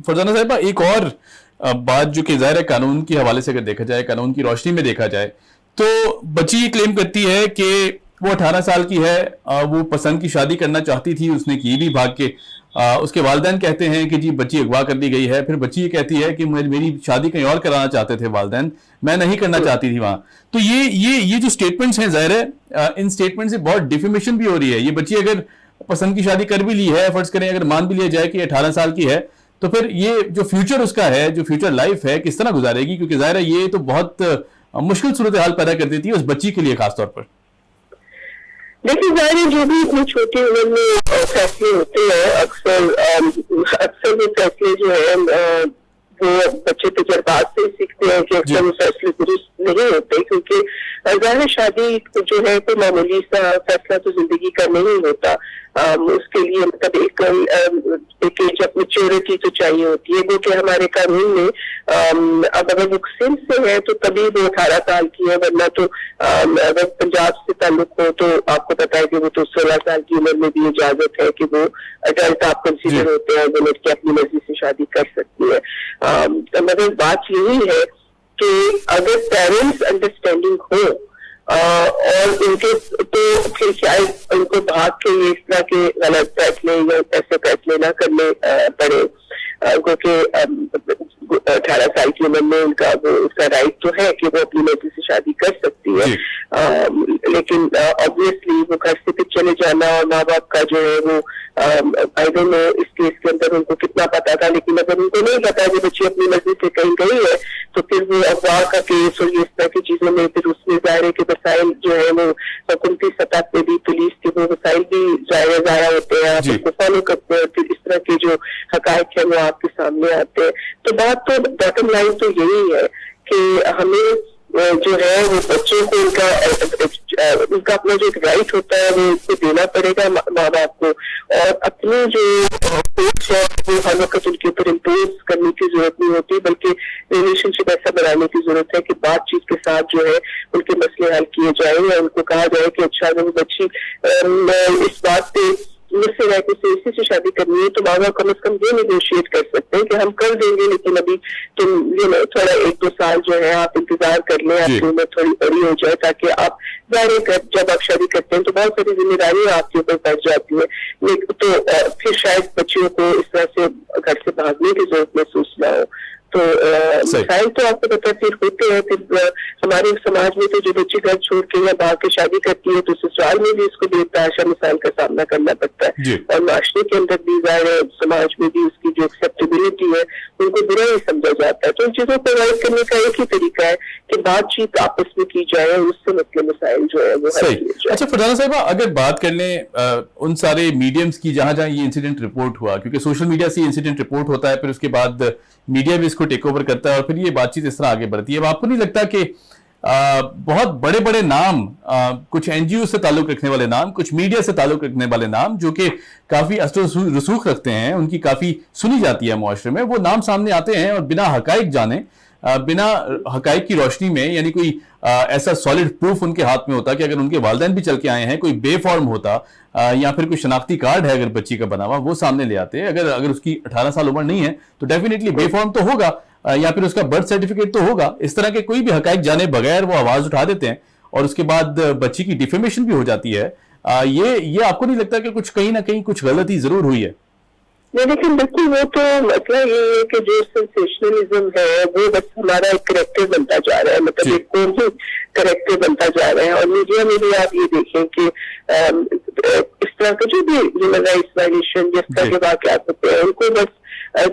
फरजाना साहिबा, एक और बात जो कि ज़ाहिर है कानून के हवाले से अगर देखा जाए, कानून की रोशनी में देखा जाए, तो बच्ची ये क्लेम करती है कि वो 18 साल की है, वो पसंद की शादी करना चाहती थी, उसने की भी भाग के। उसके वालिदैन कहते हैं कि जी बच्ची अगवा कर दी गई है। फिर बच्ची ये कहती है कि मेरी शादी कहीं और कराना चाहते थे वालिदैन, मैं नहीं करना चाहती थी वहाँ। तो ये जो स्टेटमेंट्स हैं, ज़ाहिर है इन स्टेटमेंट से बहुत डिफेमेशन भी हो रही है। ये बच्ची अगर पसंद की शादी कर भी ली है, फर्ज करें अगर मान भी लिया जाए कि 18 साल की है, तो फिर ये जो फ्यूचर उसका है, जो फ्यूचर लाइफ है, किस तरह गुजारेगी? क्योंकि ज़ाहिर है ये तो बहुत मुश्किल सूरत हाल पैदा कर देती है उस बच्ची के लिए खासतौर पर। देखिए ज़ाहिर है जो भी इतनी छोटी उम्र में फैसले होते हैं, अक्सर वो फैसले जो है वो बच्चे तजर्बात से सीखते हैं कि अक्सर वो फैसले दुरुस्त नहीं होते, क्योंकि ज़ाहिर है शादी जो है कोई मामूली सा फैसला तो जिंदगी का नहीं होता। उसके लिए मतलब एक एज ऑफ मैच्योरिटी तो चाहिए होती है, वो कि हमारे कानून में अब अगर वो सिंध से है तो तभी वो 18 साल की है, वरना तो अगर पंजाब से ताल्लुक हो तो आपको पता है कि वो तो 16 साल की उम्र में भी इजाजत है कि वो अडल्ट आप कंसीडर होते हैं, वो लड़की अपनी मर्जी से शादी कर सकती है। मगर बात यही है कि अगर पेरेंट्स अंडरस्टैंडिंग हो और उनके तो फिर शायद उनको भाग के इस तरह के गलत फैसले या ऐसे फैसले ना करने पड़े, क्योंकि 18 साल की उम्र में उसका राइट तो है कि वो अपनी मर्जी से शादी कर सकती है। लेकिन ऑब्वियसली वो घर से फिर चले जाना और माँ बाप का जो है वो आई डोंट नो इस केस के अंदर उनको कितना पता था, लेकिन अगर उनको नहीं पता कि बच्ची अपनी मर्जी से कहीं गई है तो फिर वो अफवाह का केस और इस तरह की चीजों में फिर उसमें ज़ाहिर है कि वसाइल जो है वो हुकूमती सतह पे भी पुलिस के वो वसाइल भी ज़ाया होते हैं, आप उसको फॉलो करते हैं, फिर इस तरह के जो हकायक है वो आपके सामने आते हैं। तो बात तो बॉटम लाइन तो यही है कि हमें जो है वो बच्चों को उनका अपना जो एक राइट होता है वो उसको देना पड़ेगा माँ बाप को, और अपनी जो सोच है वो हर वक्त उनके ऊपर इम्पोज करने की जरूरत नहीं होती, बल्कि रिलेशनशिप ऐसा बनाने की जरूरत है कि बातचीत के साथ जो है उनके मसले हल किए जाए या उनको कहा जाए कि अच्छा अगर वो बच्ची इस बात पे मुझसे रायते से इसी से शादी करनी है तो माँ बाप कम से कम ये नेगोशिएट कर सकते हैं कि हम कर देंगे, लेकिन अभी तुम थोड़ा 1-2 साल जो है आप इंतजार कर लें, आपकी उम्र थोड़ी बड़ी हो जाए, ताकि आप जब आप शादी करते हैं तो बहुत सारी जिम्मेदारियां आपके ऊपर बढ़ जाती है, तो फिर शायद बच्चियों को इस तरह से घर से भागने की जरूरत महसूस ना हो। तो मिसाइल तो आपको पता फिर होते हैं, फिर हमारे समाज में तो जो बच्ची घर छोड़ के या बाहर के शादी करती है तो ससुराल में भी उसको बेतहाशा मिसाइल का सामना करना पड़ता है, और माशरे के अंदर भी ज़ाहिर समाज में भी उसकी जो एक्सेप्टेबिलिटी है उनको बुरा ही समझा जाता है। तो इन चीजों को अवॉइड करने का एक ही तरीका है कि बातचीत आपस में की जाए और उससे मसले मसाइल जो है वो हल किए जाए। अच्छा फरजाना साहिबा, अगर बात कर लें उन सारे मीडियम्स की जहां जहां ये इंसिडेंट रिपोर्ट हुआ, क्योंकि सोशल मीडिया से इंसिडेंट रिपोर्ट होता है, फिर उसके बाद मीडिया भी इसको टेक ओवर करता है और फिर ये बातचीत इस तरह आगे बढ़ती है। अब आपको नहीं लगता कि बहुत बड़े बड़े नाम, कुछ एनजीओ से ताल्लुक रखने वाले नाम, कुछ मीडिया से ताल्लुक रखने वाले नाम जो कि काफी असर रसूख रखते हैं, उनकी काफी सुनी जाती है मुआशरे में, वो नाम सामने आते हैं और बिना हकाइक जाने, बिना हकाइक की रोशनी में, यानी कोई ऐसा सॉलिड प्रूफ उनके हाथ में होता कि अगर उनके वालिदैन भी चल के आए हैं, कोई बेफॉर्म होता या फिर कोई शनाख्ती कार्ड है अगर बच्ची का बना हुआ वो सामने ले आते। अगर उसकी 18 साल उम्र नहीं है तो डेफिनेटली बेफॉर्म तो होगा या फिर उसका बर्थ सर्टिफिकेट तो होगा। इस तरह के कोई भी हकाइक जाने बगैर वो आवाज उठा देते हैं और उसके बाद बच्ची की डिफेमेशन भी हो जाती है। ये आपको नहीं लगता कि कुछ कहीं ना कहीं कुछ गलती जरूर हुई है? नहीं, लेकिन देखिए वो तो मतलब ये है कि जो सेंसेशनलिज्म है वो बस हमारा एक करेक्टर बनता जा रहा है, मतलब एक कौन ही करेक्टर बनता जा रहा है। और मीडिया में भी आप ये देखें कि इस तरह का जो भी ह्यूमन राइट्स वायलेशन जिस तरह के वाकयात होते हैं उनको बस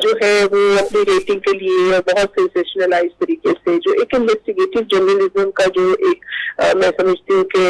जो है वो अपनी रेटिंग के लिए बहुत सेंसेशनलाइज तरीके से, जो एक इन्वेस्टिगेटिव जर्नलिज्म का जो एक मैं समझती हूँ कि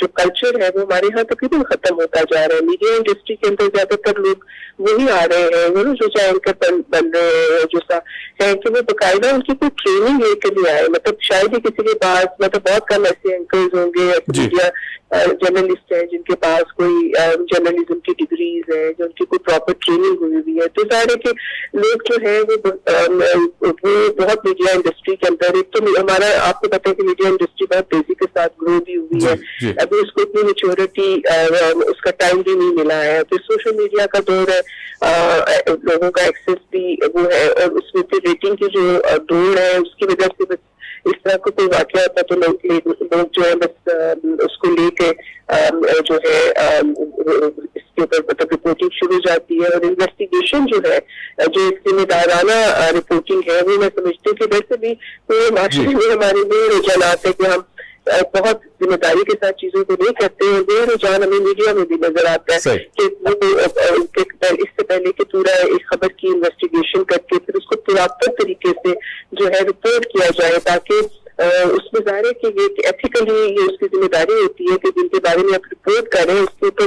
जो कल्चर है वो हमारे यहाँ तकरीबन खत्म होता जा रहा है। मीडिया इंडस्ट्री के अंदर ज्यादातर लोग वही आ रहे हैं, वो जो एंकर बन रहे हैं, जो सा है कि वो बाकायदा उनकी कोई ट्रेनिंग लेकर नहीं आए, मतलब शायद ही किसी के पास, मतलब बहुत कम ऐसे एंकर्स होंगे मीडिया جرنلسٹ ہیں جن کے پاس کوئی جرنلزم کی ڈگریز ہیں, جو ان کی کوئی پراپر ٹریننگ ہوئی ہوئی ہے, تو ظاہر ہے کہ لوگ جو ہیں وہ بہت میڈیا انڈسٹری کے اندر, ایک تو ہمارا آپ کو پتا ہے کہ میڈیا انڈسٹری بہت تیزی کے ساتھ گرو بھی ہوئی ہے, ابھی اس کو اتنی میچورٹی اس کا ٹائم بھی نہیں ملا ہے, پھر سوشل میڈیا کا دور ہے, لوگوں کا ایکسیس بھی وہ ہے, اور اس میں پھر ریٹنگ کی جو دوڑ ہے اس کی وجہ سے بس اس طرح کا کوئی واقعہ ہوتا ہے تو لوگ جو ہے بس اس کو لے کے جو ہے اس کے اوپر مطلب رپورٹنگ شروع ہو جاتی ہے, اور انویسٹیگیشن جو ہے جو ایک ذمہ دارانہ رپورٹنگ ہے وہ میں سمجھتی ہوں کہ ویسے بھی پورے معاشرے میں ہمارے لیے رجحانات ہے کہ ہم بہت ذمہ داری کے ساتھ چیزوں کو نہیں کرتے ہیں, وہ رجحان ہمیں میڈیا میں بھی نظر آتا ہے کہ اس سے پہلے کہ پورا ایک خبر کی انویسٹیگیشن کر کے پھر اس کو پراپر طریقے سے جو ہے رپورٹ کیا جائے, تاکہ اس میں ظاہر ہے کہ یہ ایتھیکلی یہ اس کی ذمہ داری ہوتی ہے کہ جن کے بارے میں آپ رپورٹ کر رہے ہیں اس کے اوپر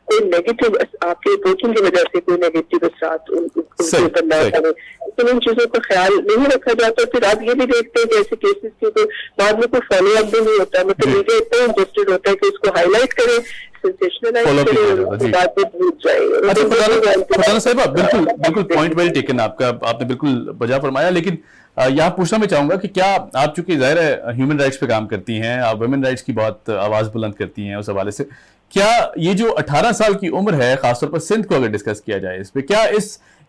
کوئی نیگیٹو آپ کے رپورٹنگ کی وجہ سے کوئی نیگیٹو اثرات ان کے اوپر نہ کرے, لیکن ان چیزوں کا خیال نہیں رکھا جاتا. پھر آپ یہ بھی دیکھتے ہیں کہ ایسے کیسز کے اوپر بعد میں کوئی فالو اپ بھی نہیں ہوتا, مطلب میڈیا اتنا انٹرسٹڈ ہوتا ہے کہ اس کو ہائی لائٹ کرے, سینسیشنلائز کرے, بعد میں بھول جائے. صاحبہ بالکل پوائنٹ ویل ٹیکن آپ کا, آپ نے بالکل بجا فرمایا, لیکن یہاں پوچھنا میں چاہوں گا کہ کیا آپ چونکہ ظاہر ہے ہیومن رائٹس پہ کام کرتی ہیں, آپ ویمن رائٹس کی بہت آواز بلند کرتی ہیں, اس حوالے سے کیا یہ جو 18 سال کی عمر ہے خاص طور پر سندھ کو اگر ڈسکس کیا جائے اس پہ, کیا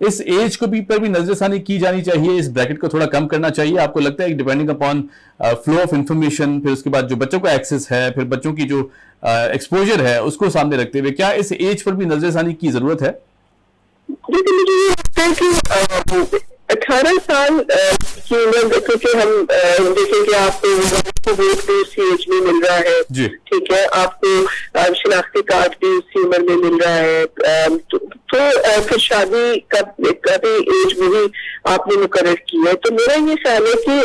اس ایج کو بھی پر بھی نظر ثانی کی جانی چاہیے, اس بریکٹ کو تھوڑا کم کرنا چاہیے؟ آپ کو لگتا ہے کہ depending upon flow of information, پھر اس کے بعد جو بچوں کا ایکسیس ہے, پھر بچوں کی جو ایکسپوجر ہے اس کو سامنے رکھتے ہوئے کیا اس ایج پر بھی نظر ثانی کی ضرورت ہے؟ لیکن مجھے یہ لگتا ہے کہ 18 سال کی عمر, کیونکہ ہم دیکھیں کہ آپ کو ووٹ بھی اسی ایج میں مل رہا ہے, ٹھیک ہے, آپ کو شناختی کارڈ بھی اسی عمر میں مل رہا ہے, تو پھر شادی کا بھی ایج وہی آپ نے مقرر کی ہے. تو میرا یہ خیال ہے کہ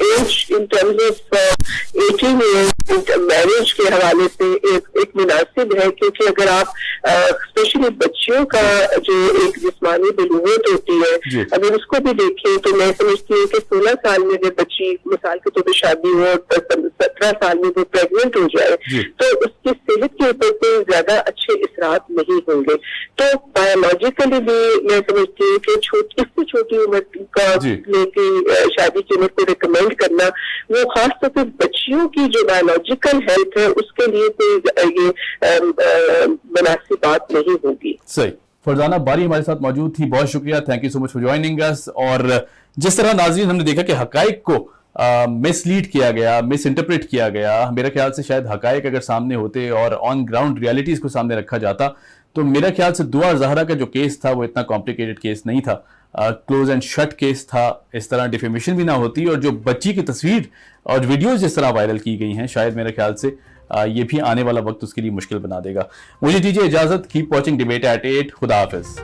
age in terms of 18 years marriage کے حوالے سے ایک مناسب ہے, کیونکہ اگر آپ اسپیشلی بچیوں کا جو ایک جسمانی بلوغت ہوتی ہے اگر اس کو بھی دیکھیں تو میں سمجھتی ہوں کہ 16 سال میں اگر بچی مثال کے طور پہ شادی ہو اور 17 سال میں وہ پریگننٹ ہو جائے تو اس کی صحت کے اوپر کوئی زیادہ اچھے اثرات نہیں ہوں گے. تو بایولوجیکلی بھی میں سمجھتی ہوں کہ اس سے چھوٹی عمر کا لے کے شادی کی عمر کو ریکمینڈ کرنا وہ خاص طور پہ بچیوں کی جو بایولوجیکل ہیلتھ ہے اس کے لیے کوئی یہ مناسب بات نہیں ہوگی. صحیح. فرزانہ باری ہمارے ساتھ موجود تھی, بہت شکریہ, thank you so much for joining اس. اور جس طرح ناظرین ہم نے دیکھا کہ حقائق کو مس لیڈ کیا گیا, مس انٹرپریٹ کیا گیا, میرے خیال سے شاید حقائق اگر سامنے ہوتے اور آن گراؤنڈ ریالٹیز کو سامنے رکھا جاتا تو میرا خیال سے دعا زہرا کا جو کیس تھا وہ اتنا کمپلیکیٹڈ کیس نہیں تھا, کلوز اینڈ شٹ کیس تھا, اس طرح ڈیفیمیشن بھی نہ ہوتی, اور جو بچی کی تصویر اور ویڈیوز جس طرح وائرل کی گئی ہیں شاید میرے خیال سے یہ بھی آنے والا وقت اس کے لیے مشکل بنا دے گا. مجھے دیجیے اجازت, کیپ واچنگ ڈیبیٹ ایٹ 8. خدا حافظ.